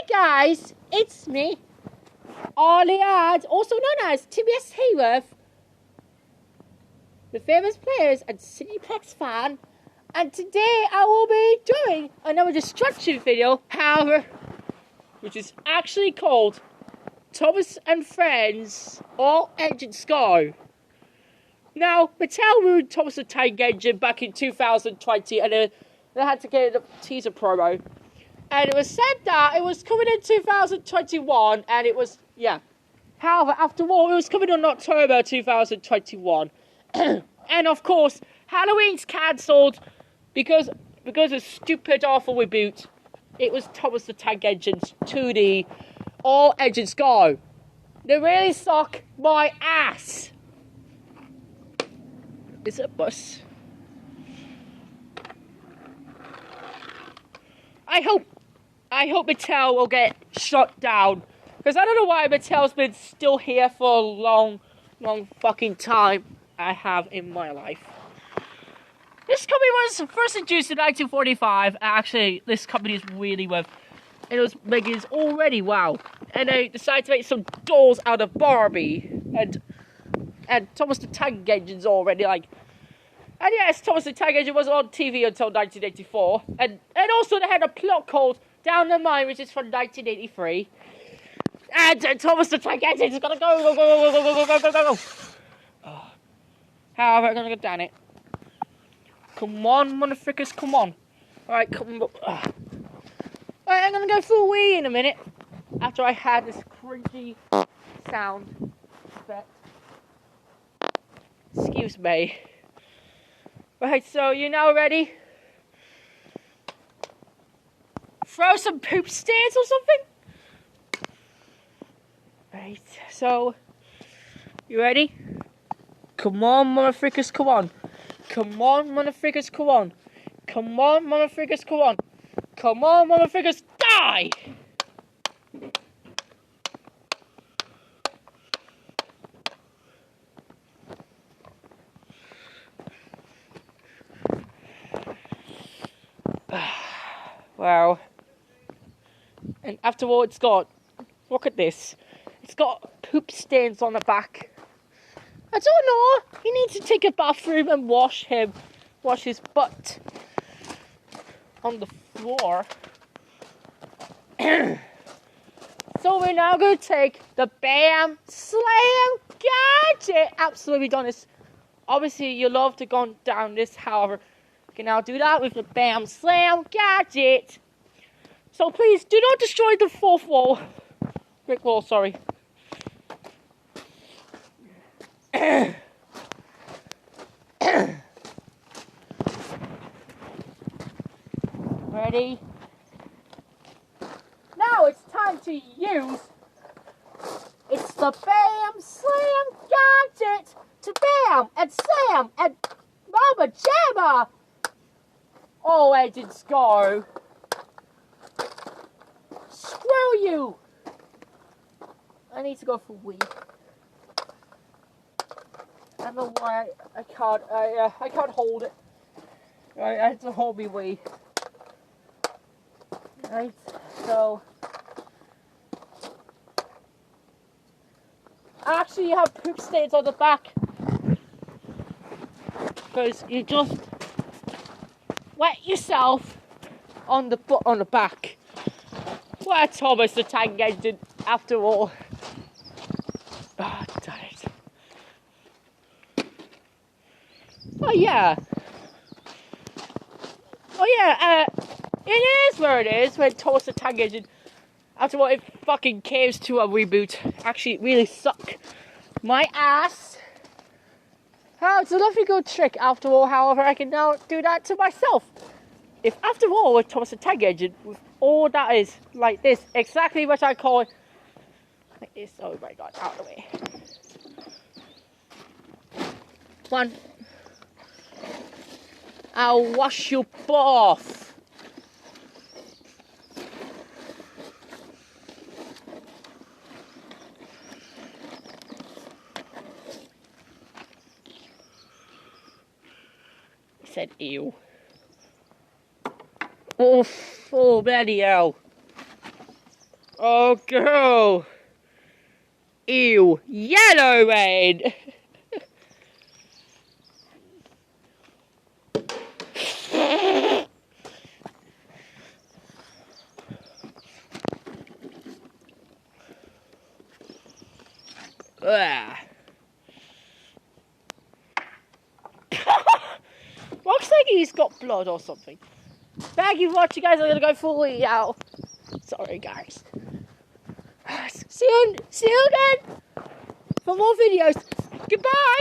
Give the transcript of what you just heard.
guys, it's me, Ollie Ads, also known as TBS Hayworth, the famous players and Cineplex fan, and today I will be doing another destruction video, however, which is actually called Thomas and Friends All Engines Go. Now, Mattel ruined Thomas the Tank Engine back in 2020 and they had to get a teaser promo. And it was said that it was coming in 2021 and it was, yeah. However, after all, it was coming in October 2021. And of course, Halloween's cancelled because of stupid awful reboot. It was Thomas the Tank Engine's 2D All Engines Go. They really suck my ass. Is it a bus? I hope Mattel will get shut down. Because I don't know why Mattel's been still here for a long fucking time I have in my life. This company was first introduced in 1945. Actually, this company is really worth. And it was making it already wow. And they decided to make some dolls out of Barbie. And Thomas the Tank Engine's already like. And yes, Thomas the Tank Engine wasn't on TV until 1984. And also they had a plot called Down the Mine, which is from 1983. And Thomas the Tank Engine is gonna go. However, I'm gonna go down it. Come on, motherfuckers, come on. Alright, come on. Alright, I'm gonna go for a wee in a minute. After I had this cringy sound effect. Excuse me. Right, so you now ready? Throw some poop stains or something? Right, so you ready? Come on, motherfuckers, come on. Come on, motherfuckers, come on. Come on, motherfuckers, come on. Come on, motherfuckers, die! Wow. And after all, it's got, look at this. It's got poop stains on the back. I don't know. He needs to take a bathroom and wash his butt on the floor. So we're now going to take the Bam Slam Gadget. Absolutely done this. Obviously, you love to go down this, however, you can now do that with the Bam Slam Gadget. So please, do not destroy the fourth wall. Brick wall, sorry. Ready? Now it's time to use. It's the Bam Slam Gadget to Bam and Slam and Mama Jamma. All engines go. Screw you. I need to go for a wee. I don't know why I can't hold it. Right, I have to hold me wee. Right, so actually you have poop stains on the back because you just wet yourself on the back. What Thomas the Tank Engine after all. Oh, damn it. Oh yeah, it is where it is when Thomas the Tank Engine, after all, it fucking caves to a reboot. Actually, it really sucked my ass. Oh, it's a lovely good trick after all, however, I can now do that to myself. If after all, with Thomas the Tank Engine, with all that is like this, exactly what I call it, like this, oh my god, out of the way. One. I'll wash your butt off. He said ew. Oh bloody hell. Oh, girl. Ew. Yellow rain. Looks like he's got blood or something. Thank you for watching, guys. I'm gonna go fully out. Sorry, guys. See you again for more videos. Goodbye.